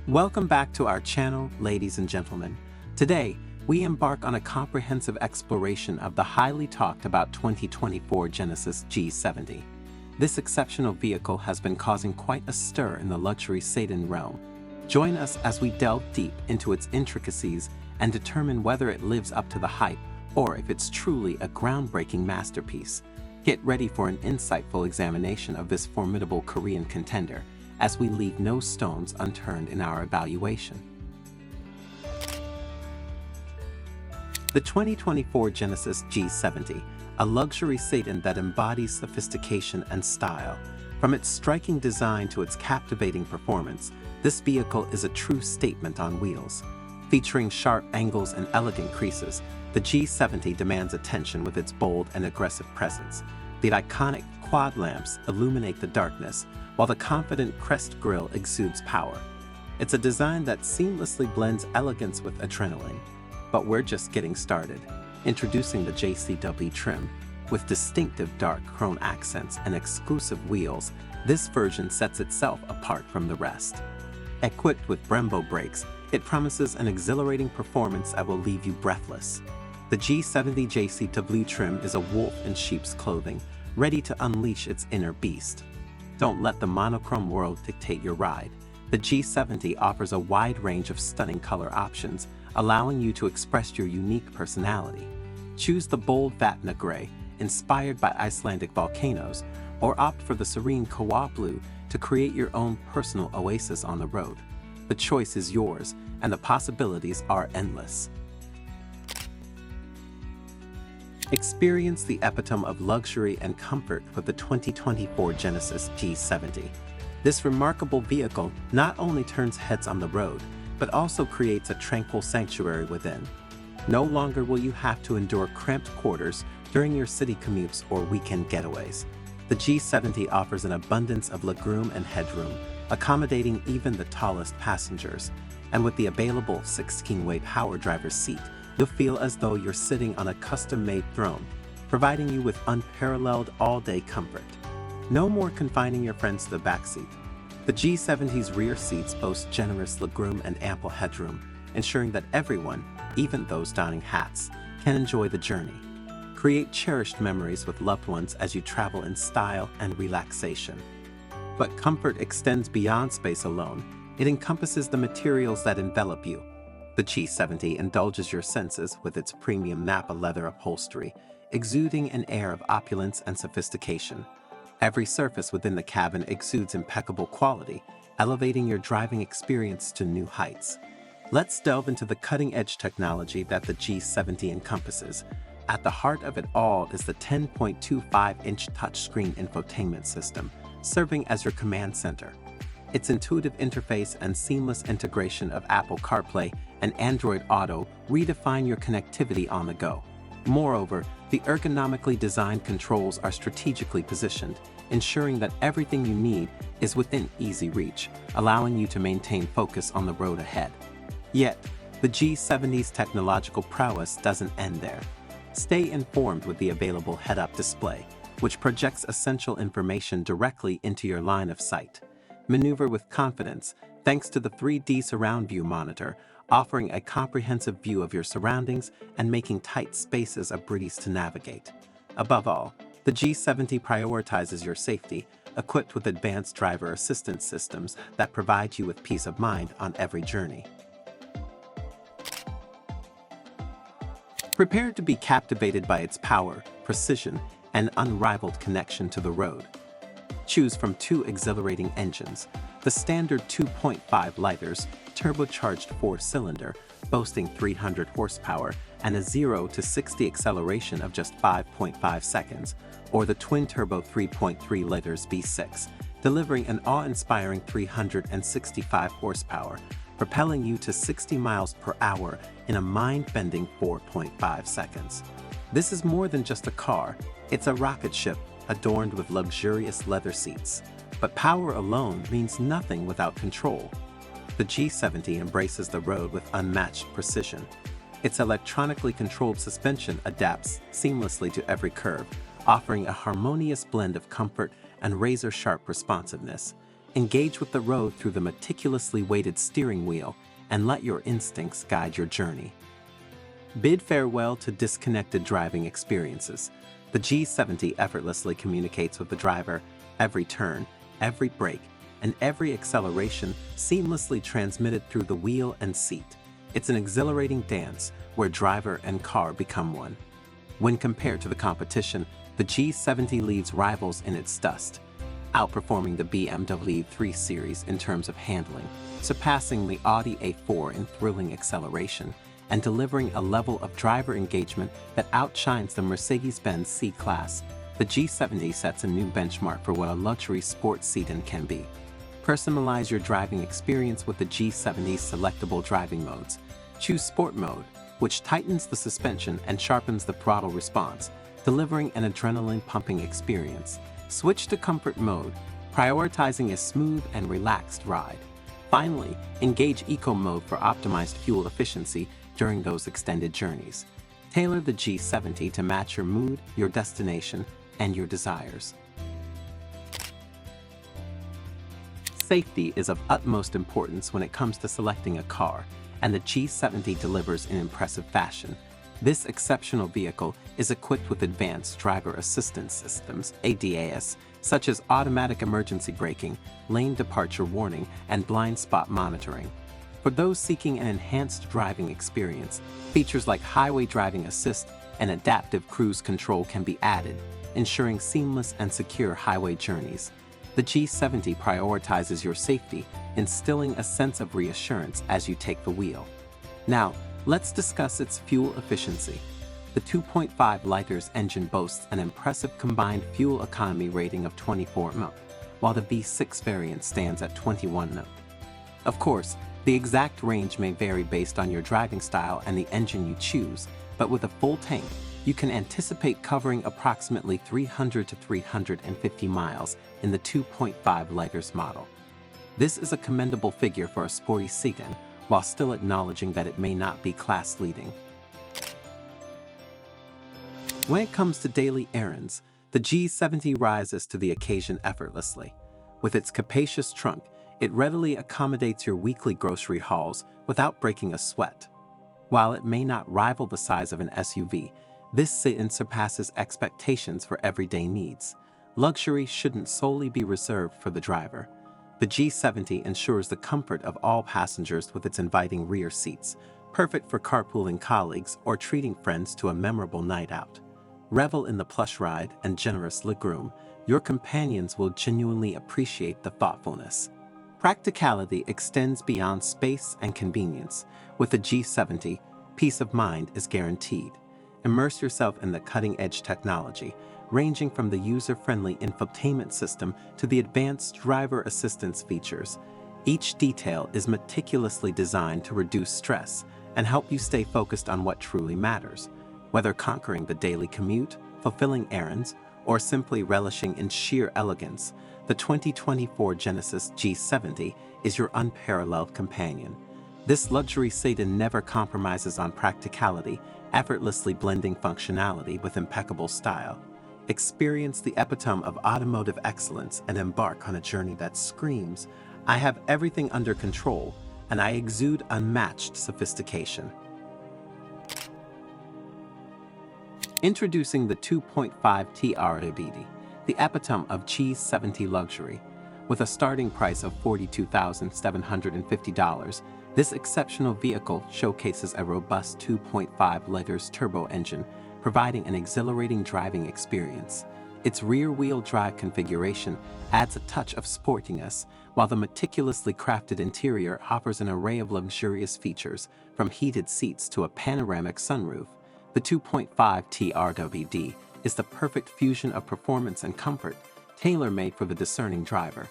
Welcome back to our channel, ladies and gentlemen. Today, we embark on a comprehensive exploration of the highly talked about 2024 Genesis G70. This exceptional vehicle has been causing quite a stir in the luxury sedan realm. Join us as we delve deep into its intricacies and determine whether it lives up to the hype or if it's truly a groundbreaking masterpiece. Get ready for an insightful examination of this formidable Korean contender, as we leave no stones unturned in our evaluation. The 2024 Genesis G70, a luxury sedan that embodies sophistication and style. From its striking design to its captivating performance, this vehicle is a true statement on wheels. Featuring sharp angles and elegant creases, the G70 demands attention with its bold and aggressive presence. The iconic quad lamps illuminate the darkness, while the confident crest grille exudes power. It's a design that seamlessly blends elegance with adrenaline. But we're just getting started. Introducing the JCW trim. With distinctive dark chrome accents and exclusive wheels, this version sets itself apart from the rest. Equipped with Brembo brakes, it promises an exhilarating performance that will leave you breathless. The G70 JCW trim is a wolf in sheep's clothing, ready to unleash its inner beast. Don't let the monochrome world dictate your ride. The G70 offers a wide range of stunning color options, allowing you to express your unique personality. Choose the bold Vatna gray, inspired by Icelandic volcanoes, or opt for the serene Kawa blue to create your own personal oasis on the road. The choice is yours, and the possibilities are endless. Experience the epitome of luxury and comfort with the 2024 Genesis G70. This remarkable vehicle not only turns heads on the road, but also creates a tranquil sanctuary within. No longer will you have to endure cramped quarters during your city commutes or weekend getaways. The G70 offers an abundance of legroom and headroom, accommodating even the tallest passengers. And with the available 16-way power driver's seat, you'll feel as though you're sitting on a custom-made throne, providing you with unparalleled all-day comfort. No more confining your friends to the backseat. The G70's rear seats boast generous legroom and ample headroom, ensuring that everyone, even those donning hats, can enjoy the journey. Create cherished memories with loved ones as you travel in style and relaxation. But comfort extends beyond space alone. It encompasses the materials that envelop you. The G70 indulges your senses with its premium Napa leather upholstery, exuding an air of opulence and sophistication. Every surface within the cabin exudes impeccable quality, elevating your driving experience to new heights. Let's delve into the cutting-edge technology that the G70 encompasses. At the heart of it all is the 10.25-inch touchscreen infotainment system, serving as your command center. Its intuitive interface and seamless integration of Apple CarPlay and Android Auto redefine your connectivity on the go. Moreover, the ergonomically designed controls are strategically positioned, ensuring that everything you need is within easy reach, allowing you to maintain focus on the road ahead. Yet, the G70's technological prowess doesn't end there. Stay informed with the available head-up display, which projects essential information directly into your line of sight. Maneuver with confidence thanks to the 3D surround view monitor, offering a comprehensive view of your surroundings and making tight spaces a breeze to navigate. Above all, the G70 prioritizes your safety, equipped with advanced driver assistance systems that provide you with peace of mind on every journey. Prepare to be captivated by its power, precision, and unrivaled connection to the road. Choose from two exhilarating engines: the standard 2.5 liters turbocharged 4-cylinder, boasting 300 horsepower and a 0 to 60 acceleration of just 5.5 seconds, or the twin-turbo 3.3 liters V6, delivering an awe-inspiring 365 horsepower, propelling you to 60 miles per hour in a mind-bending 4.5 seconds. This is more than just a car, it's a rocket ship adorned with luxurious leather seats. But power alone means nothing without control. The G70 embraces the road with unmatched precision. Its electronically controlled suspension adapts seamlessly to every curve, offering a harmonious blend of comfort and razor-sharp responsiveness. Engage with the road through the meticulously weighted steering wheel and let your instincts guide your journey. Bid farewell to disconnected driving experiences. The G70 effortlessly communicates with the driver, every turn, every brake, and every acceleration seamlessly transmitted through the wheel and seat. It's an exhilarating dance where driver and car become one. When compared to the competition, the G70 leads rivals in its dust, outperforming the BMW 3 Series in terms of handling, surpassing the Audi A4 in thrilling acceleration, and delivering a level of driver engagement that outshines the Mercedes-Benz C-Class. The G70 sets a new benchmark for what a luxury sports sedan can be. Personalize your driving experience with the G70's selectable driving modes. Choose Sport Mode, which tightens the suspension and sharpens the throttle response, delivering an adrenaline-pumping experience. Switch to Comfort Mode, prioritizing a smooth and relaxed ride. Finally, engage Eco Mode for optimized fuel efficiency during those extended journeys. Tailor the G70 to match your mood, your destination, and your desires. Safety is of utmost importance when it comes to selecting a car, and the G70 delivers in impressive fashion. This exceptional vehicle is equipped with advanced driver assistance systems, ADAS, such as automatic emergency braking, lane departure warning, and blind spot monitoring. For those seeking an enhanced driving experience, features like highway driving assist and adaptive cruise control can be added, ensuring seamless and secure highway journeys. The G70 prioritizes your safety, instilling a sense of reassurance as you take the wheel. Now, let's discuss its fuel efficiency. The 2.5 liters engine boasts an impressive combined fuel economy rating of 24 mph, while the V6 variant stands at 21 mph. Of course, the exact range may vary based on your driving style and the engine you choose, but with a full tank, you can anticipate covering approximately 300 to 350 miles in the 2.5 liters model. This is a commendable figure for a sporty sedan, while still acknowledging that it may not be class-leading. When it comes to daily errands, the G70 rises to the occasion effortlessly. With its capacious trunk, it readily accommodates your weekly grocery hauls without breaking a sweat. While it may not rival the size of an SUV, this sedan surpasses expectations for everyday needs. Luxury shouldn't solely be reserved for the driver. The G70 ensures the comfort of all passengers with its inviting rear seats, perfect for carpooling colleagues or treating friends to a memorable night out. Revel in the plush ride and generous legroom. Your companions will genuinely appreciate the thoughtfulness. Practicality extends beyond space and convenience. With the G70, peace of mind is guaranteed. Immerse yourself in the cutting-edge technology, ranging from the user-friendly infotainment system to the advanced driver assistance features. Each detail is meticulously designed to reduce stress and help you stay focused on what truly matters. Whether conquering the daily commute, fulfilling errands, or simply relishing in sheer elegance, the 2024 Genesis G70 is your unparalleled companion. This luxury sedan never compromises on practicality, effortlessly blending functionality with impeccable style. Experience the epitome of automotive excellence and embark on a journey that screams, "I have everything under control, and I exude unmatched sophistication." Introducing the 2.5 TRDBD, the epitome of G70 luxury. With a starting price of $42,750, this exceptional vehicle showcases a robust 2.5 liters turbo engine, providing an exhilarating driving experience. Its rear-wheel drive configuration adds a touch of sportiness, while the meticulously crafted interior offers an array of luxurious features, from heated seats to a panoramic sunroof. The 2.5 TRWD is the perfect fusion of performance and comfort, tailor-made for the discerning driver.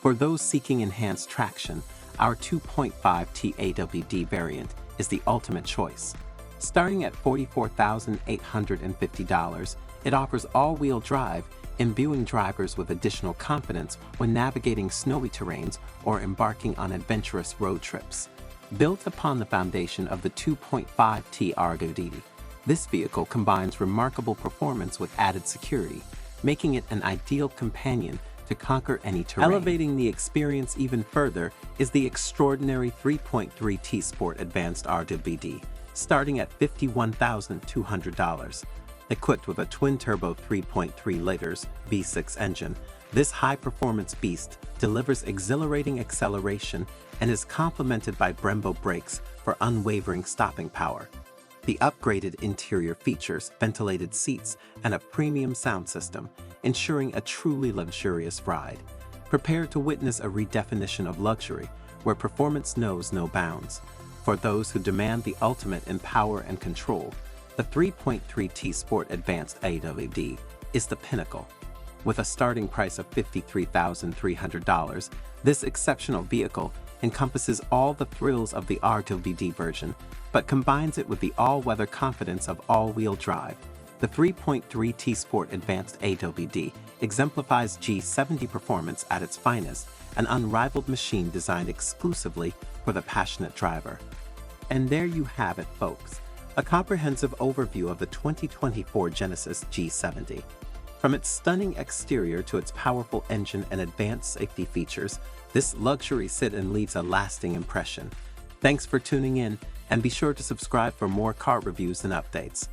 For those seeking enhanced traction, our 2.5 TAWD variant is the ultimate choice. Starting at $44,850, it offers all-wheel drive, imbuing drivers with additional confidence when navigating snowy terrains or embarking on adventurous road trips. Built upon the foundation of the 2.5 TRWD, this vehicle combines remarkable performance with added security, making it an ideal companion to conquer any terrain. Elevating the experience even further is the extraordinary 3.3 T Sport Advanced RWD, starting at $51,200. Equipped with a twin-turbo 3.3 liters V6 engine, this high-performance beast delivers exhilarating acceleration and is complemented by Brembo brakes for unwavering stopping power. The upgraded interior features ventilated seats and a premium sound system, ensuring a truly luxurious ride. Prepare to witness a redefinition of luxury, where performance knows no bounds. For those who demand the ultimate in power and control, the 3.3 T Sport Advanced AWD is the pinnacle. With a starting price of $53,300, this exceptional vehicle encompasses all the thrills of the RWD version, but combines it with the all-weather confidence of all-wheel drive. The 3.3 T Sport Advanced AWD exemplifies G70 performance at its finest, an unrivaled machine designed exclusively for the passionate driver. And there you have it, folks. A comprehensive overview of the 2024 Genesis G70. From its stunning exterior to its powerful engine and advanced safety features, this luxury sit-in leaves a lasting impression. Thanks for tuning in, and be sure to subscribe for more car reviews and updates.